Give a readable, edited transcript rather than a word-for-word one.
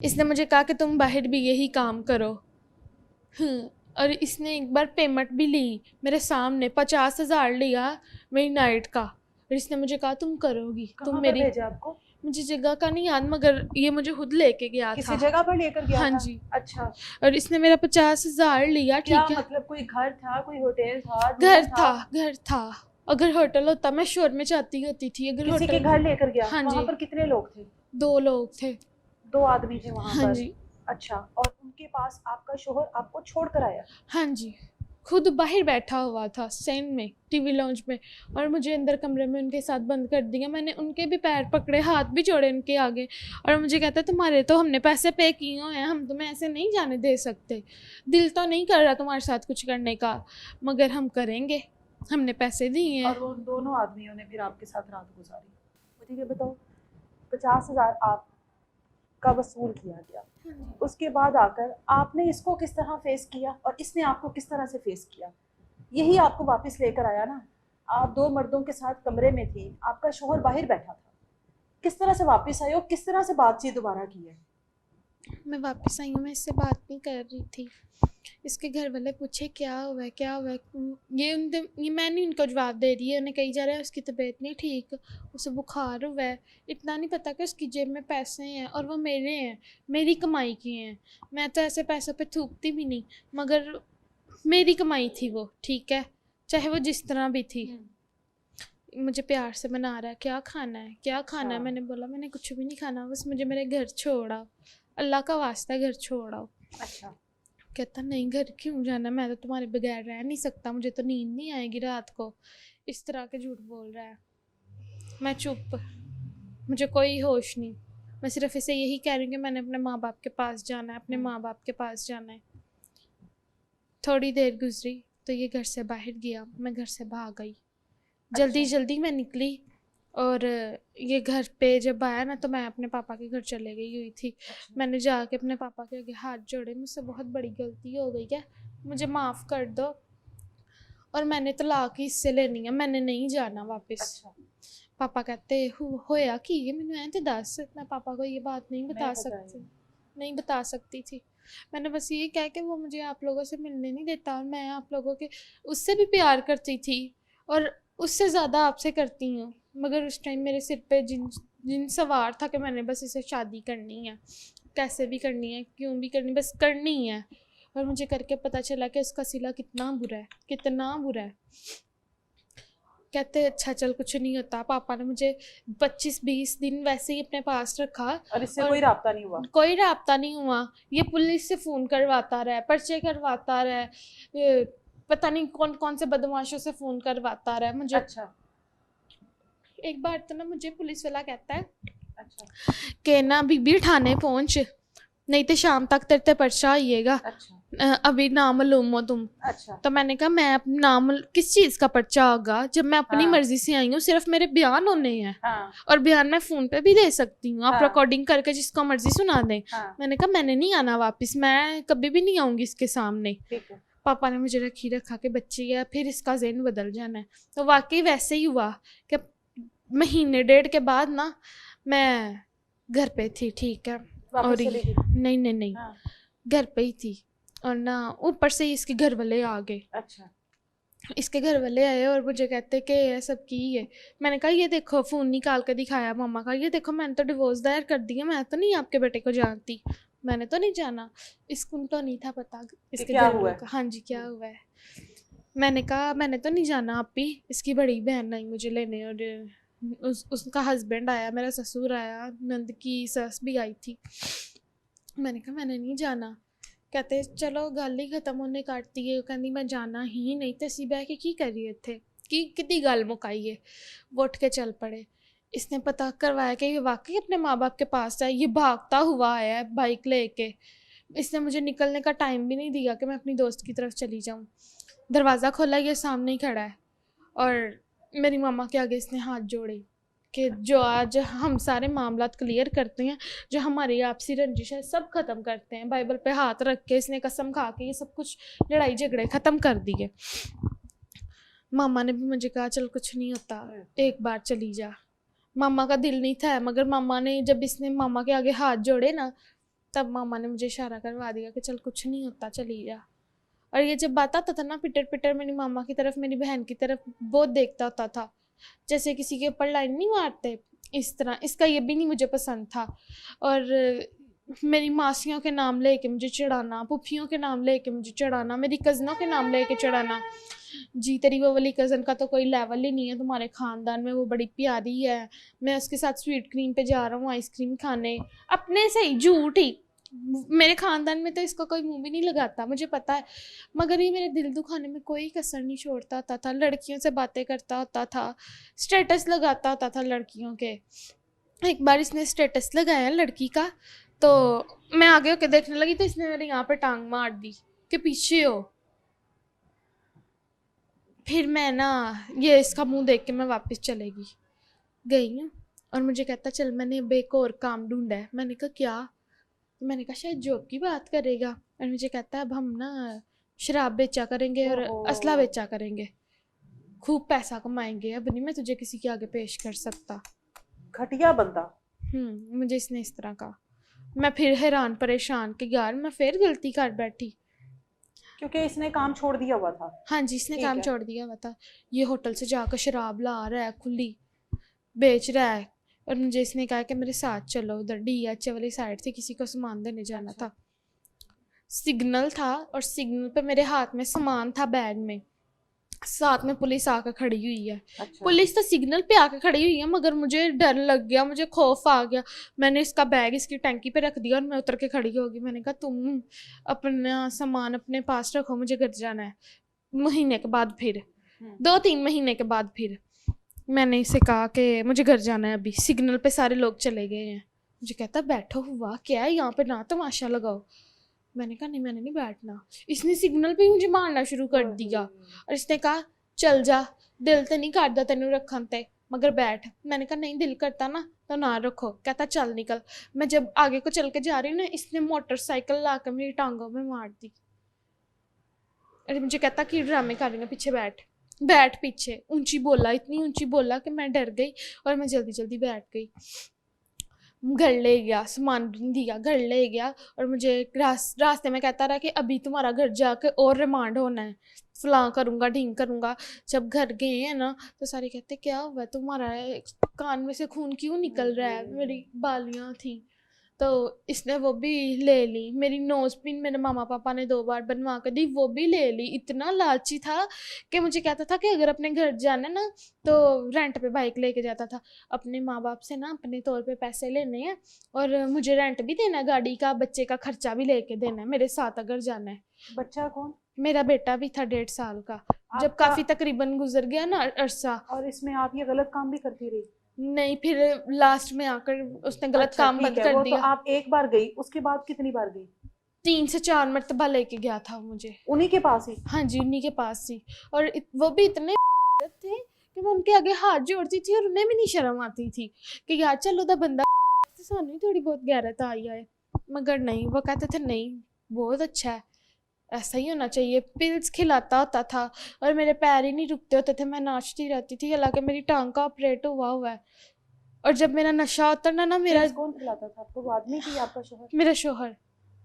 इसने मुझे कहा कि तुम बाहर भी यही काम करो। और इसने एक बार पेमेंट भी ली मेरे सामने, 50,000 लिया मेरी नाइट का। और इसने मुझे कहा तुम करोगी, तुम मेरी। भेजा आपको? मुझे जगह का नहीं याद, मगर ये मुझे खुद लेके गया किसी था। जगह पर लेकर गया हाँ था? जी। अच्छा। और इसने मेरा 50,000 लिया। क्या ठीक है, मतलब कोई घर था, कोई होटल था, घर रूम था, था? घर था। अगर होटल होता मैं शोर में जाती होती थी। अगर किसी के होटल, घर लेकर गया? हाँ वहां जी, पर कितने लोग थे? 2 लोग थे। 2 आदमी थे वहां हाँ पर। जी। अच्छा, और उनके पास आपका शोहर आपको छोड़ कर आया? हाँ जी, खुद बाहर बैठा हुआ था सेंड में, टीवी लॉन्च में, और मुझे अंदर कमरे में उनके साथ बंद कर दिया। मैंने उनके भी पैर पकड़े, हाथ भी जोड़े उनके आगे, और मुझे कहता तुम्हारे तो हमने पैसे पे किए हुए हैं, हम तुम्हें ऐसे नहीं जाने दे सकते। दिल तो नहीं कर रहा तुम्हारे साथ कुछ करने का, मगर हम करेंगे, हमने पैसे दिए हैं। और वो दोनों आदमियों ने फिर आपके साथ रात गुजारी? मुझे ये बताओ, 50,000 आपका वसूल किया गया, उसके बाद आकर आपने इसको किस तरह फेस किया और इसने आपको किस तरह से फेस किया? यही आपको वापस लेकर आया ना। आप 2 मर्दों के साथ कमरे में थे, आपका शोहर बाहर बैठा था। किस तरह से वापस आए और किस तरह से बातचीत दोबारा की है? मैं वापस आई हूँ, मैं इससे बात नहीं कर रही थी। इसके घर वाले पूछे क्या हुआ है, क्या हुआ है। ये मैं नहीं उनको जवाब दे रही है। उन्हें कही जा रहा है उसकी तबीयत नहीं ठीक, उसे बुखार हुआ है। इतना नहीं पता कि उसकी जेब में पैसे हैं और वो मेरे हैं, मेरी कमाई के हैं। मैं तो ऐसे पैसों पे थूकती भी नहीं, मगर मेरी कमाई थी वो, ठीक है, चाहे वो जिस तरह भी थी। मुझे प्यार से मना रहा है, क्या खाना है, क्या खाना है। मैंने बोला मैंने कुछ भी नहीं खाना, बस मुझे मेरे घर छोड़ाओ, अल्लाह का वास्ता घर छोड़ाओ। अच्छा। कहता नहीं घर क्यों जाना, मैं तो तुम्हारे बगैर रह नहीं सकता, मुझे तो नींद नहीं आएगी रात को। इस तरह के झूठ बोल रहा है। मैं चुप, मुझे कोई होश नहीं। मैं सिर्फ इसे यही कह रही हूँ कि मैंने अपने माँ बाप के पास जाना है, अपने माँ बाप के पास जाना है। थोड़ी देर गुजरी तो ये घर से बाहर गया, मैं घर से भाग गई। जल्दी जल्दी मैं निकली, और ये घर पे जब आया ना तो मैं अपने पापा के घर चले गई हुई थी। मैंने जाके अपने पापा के आगे हाथ जोड़े, मुझसे बहुत बड़ी गलती हो गई है, मुझे माफ़ कर दो, और मैंने तलाक ही इससे लेनी है, मैंने नहीं जाना वापस। अच्छा। पापा कहते होया कि ये मैंने ऐसे दस, मैं पापा को ये बात नहीं बता सकती, नहीं बता सकती थी। मैंने बस ये कहा कि वो मुझे आप लोगों से मिलने नहीं देता, और मैं आप लोगों के उससे भी प्यार करती थी और उससे ज़्यादा आपसे करती हूँ, मगर उस टाइम मेरे सिर पे जिन सवार था कि मैंने बस इसे शादी करनी है, कैसे भी करनी है, क्यों भी करनी, बस करनी है। और मुझे करके पता चला कि उसका सिला कितना बुरा है, कितना बुरा है। कहते अच्छा चल कुछ नहीं होता। पापा ने मुझे 25-20 दिन वैसे ही अपने पास रखा, और इससे कोई राब्ता नहीं हुआ? कोई राब्ता नहीं हुआ। ये पुलिस से फ़ोन करवाता रहा, पर्चे करवाता रहा, पता नहीं कौन कौन से बदमाशों से फ़ोन करवाता रहा मुझे। अच्छा। एक बार तो ना मुझे पुलिस वाला कहता है अच्छा। कि ना बीबी थाने पहुंच, नहीं तो शाम तक तेरे पे पर्चा आइएगा। अच्छा। अभी नामालूम हो तुम। अच्छा। तो मैंने कहा मैं अपनी नाम किस चीज़ का पर्चा होगा जब मैं अपनी मर्जी से आई हूँ, सिर्फ मेरे बयान होने हैं। और बयान मैं फ़ोन पे भी दे सकती हूँ, आप रिकॉर्डिंग करके जिसको मर्जी सुना दें। मैंने कहा मैंने नहीं आना वापस, मैं कभी भी नहीं आऊँगी इसके सामने। पापा ने मुझे रखी रखा के बच्ची है, फिर इसका ज़हन बदल जाना है। तो वाकई वैसे ही हुआ कि महीने 1.5 के बाद ना मैं घर पे थी, ठीक है, और नहीं घर पे ही थी, और ना ऊपर से इसके घर वाले आ गए। अच्छा। इसके घर वाले आए और मुझे कहते कि ये सब की है। मैंने कहा ये देखो, फ़ोन निकाल कर दिखाया मामा का, ये देखो मैंने तो डिवोर्स दायर कर दिया, मैं तो नहीं आपके बेटे को जानती, मैंने तो नहीं जाना। इसको तो नहीं था पता इसके घर वालों का, हाँ जी, क्या हुआ है। मैंने कहा मैंने तो नहीं जाना आप भी। इसकी बड़ी बहन आई मुझे लेने, और उसका हस्बैंड आया, मेरा ससुर आया, नंद की सस भी आई थी। मैंने कहा मैंने नहीं जाना। कहते चलो गल ही खत्म होने काटती है, कहती मैं जाना ही नहीं, तो असी बह के की करिए थे कि कितनी गल मुकाइए। वो उठ के चल पड़े। इसने पता करवाया कि ये वाकई अपने माँ बाप के पास है, ये भागता हुआ आया है बाइक लेके। इसने मुझे निकलने का टाइम भी नहीं दिया कि मैं अपनी दोस्त की तरफ चली जाऊँ। दरवाज़ा खोला, ये सामने ही खड़ा है, और मेरी मामा के आगे इसने हाथ जोड़े कि जो आज हम सारे मामलात क्लियर करते हैं, जो हमारी आपसी रंजिश है सब ख़त्म करते हैं। बाइबल पे हाथ रख के इसने कसम खा के ये सब कुछ लड़ाई झगड़े ख़त्म कर दिए। मामा ने भी मुझे कहा चल कुछ नहीं होता, एक बार चली जा। मामा का दिल नहीं था, मगर मामा ने जब इसने मामा के आगे हाथ जोड़े ना, तब मामा ने मुझे इशारा करवा दिया कि चल कुछ नहीं होता, चली जा। और ये जब बात आता था ना, पिटर पिटर मेरी मामा की तरफ, मेरी बहन की तरफ बहुत देखता होता था, जैसे किसी के ऊपर लाइन नहीं मारते इस तरह। इसका ये भी नहीं मुझे पसंद था। और मेरी मासियों के नाम लेके मुझे चिढ़ाना, पुफियों के नाम लेके मुझे चिढ़ाना, मेरी कज़नों के नाम लेके चिढ़ाना। जी तेरी वो वाली कज़न का तो कोई लेवल ही नहीं है तुम्हारे ख़ानदान में, वो बड़ी प्यारी है, मैं उसके साथ स्वीट क्रीम पे जा रहा हूँ आइसक्रीम खाने। अपने से ही झूठ ही, मेरे ख़ानदान में तो इसका कोई मुंह भी नहीं लगाता, मुझे पता है। मगर ये मेरे दिल दुखाने में कोई कसर नहीं छोड़ता होता था, लड़कियों से बातें करता होता था, स्टेटस लगाता होता था लड़कियों के। एक बार इसने स्टेटस लगाया लड़की का, तो मैं आगे होके देखने लगी तो इसने मेरे यहाँ पे टांग मार दी कि पीछे हो। फिर मैं ना, ये इसका मुंह देख के मैं वापस चलेगी गई हूँ। और मुझे कहता चल मैंने अब एक और काम ढूंढा है। मैंने कहा क्या? तो मैंने कहा शायद जॉब की बात करेगा। और मुझे कहता है अब हम ना शराब बेचा करेंगे और असला बेचा करेंगे, खूब पैसा कमाएंगे, अब नहीं मैं तुझे किसी के आगे पेश कर सकता। घटिया बंदा। मुझे इसने इस तरह का। मैं फिर हैरान परेशान कि यार मैं फिर गलती कर बैठी, क्योंकि इसने काम छोड़ दिया हुआ था। हाँ जी इसने ठीक काम है। छोड़ दिया हुआ था। ये होटल से जाकर शराब ला रहा है, खुली बेच रहा है। और मुझे इसने कहा कि मेरे साथ चलो, उधर DH वाली साइड से किसी को सामान देने जाना था। सिग्नल था और सिग्नल पे मेरे हाथ में सामान था बैग में, साथ में पुलिस आकर खड़ी हुई है। अच्छा। पुलिस तो सिग्नल पे आकर खड़ी हुई है, मगर मुझे डर लग गया, मुझे खौफ आ गया। मैंने इसका बैग इसकी टंकी पे रख दिया और मैं उतर के खड़ी होगी। मैंने कहा तुम अपना सामान अपने पास रखो, मुझे घर जाना है। महीने के बाद फिर 2-3 महीने के बाद फिर मैंने इसे कहा कि मुझे घर जाना है अभी। सिग्नल पे सारे लोग चले गए हैं। मुझे कहता बैठो, हुआ क्या है यहाँ पे, ना तमाशा लगाओ। मैंने कहा नहीं मैंने नहीं बैठना। इसने सिग्नल पे मुझे मारना शुरू कर दिया और इसने कहा चल जा, दिल तो नहीं करता तेनू रखन ते, मगर बैठ। मैंने कहा नहीं दिल करता ना तो ना रखो। कहता चल निकल। मैं जब आगे को चल के जा रही हूँ ना, इसने मोटरसाइकिल लाकर मेरी टांगों में मार दी। अरे मुझे कहता कि ड्रामे कर रही है, पीछे बैठ। बैठ पीछे। ऊंची बोला, इतनी ऊंची बोला कि मैं डर गई और मैं जल्दी जल्दी बैठ गई। घर ले गया, सामान दिया, घर ले गया। और मुझे रास्ते में कहता रहा कि अभी तुम्हारा घर जाके और रिमांड होना है, फलां करूँगा ढींग करूँगा। जब घर गए हैं ना तो सारे कहते क्या हुआ तुम्हारा, कान में से खून क्यों निकल रहा है? मेरी बालियाँ थी तो इसने वो भी ले ली। मेरी नोज पिन मेरे मामा पापा ने 2 बार बनवा कर दी, वो भी ले ली। इतना लालची था कि मुझे कहता था कि अगर अपने घर जाना ना तो रेंट पे बाइक लेके जाता था। अपने माँ बाप से ना अपने तौर पे पैसे लेने हैं और मुझे रेंट भी देना है गाड़ी का, बच्चे का खर्चा भी लेके देना है मेरे साथ अगर जाना है। बच्चा कौन? मेरा बेटा भी था 1.5 साल का, जब काफी तकरीबन गुजर गया ना अरसा। और इसमें आप ये गलत काम भी करती रही? नहीं, फिर लास्ट में आकर उसने गलत काम बंद कर दिया। तो आप एक बार गई, उसके बाद कितनी बार गई? 3 से 4 मरतबा लेके गया था मुझे। उन्हीं के पास ही? हाँ जी उन्हीं के पास ही। और वो भी इतने थे कि मैं उनके आगे हाथ जोड़ती थी और उन्हें भी नहीं शर्म आती थी कि यार चलो दा बंदा सानू भी थोड़ी बहुत गैरत आई है। मगर नहीं, वो कहते थे नहीं बहुत अच्छा है, ऐसा ही होना चाहिए। पिल्स खिलाता होता था और मेरे पैर ही नहीं रुकते होते थे, मैं नाचती रहती थी, हालांकि मेरी टांग का ऑपरेट हुआ है। और जब मेरा नशा उतरना ना, मेरा कौन खिलाता था आपको? वो आदमी थी आपका शोहर? मेरा शोहर।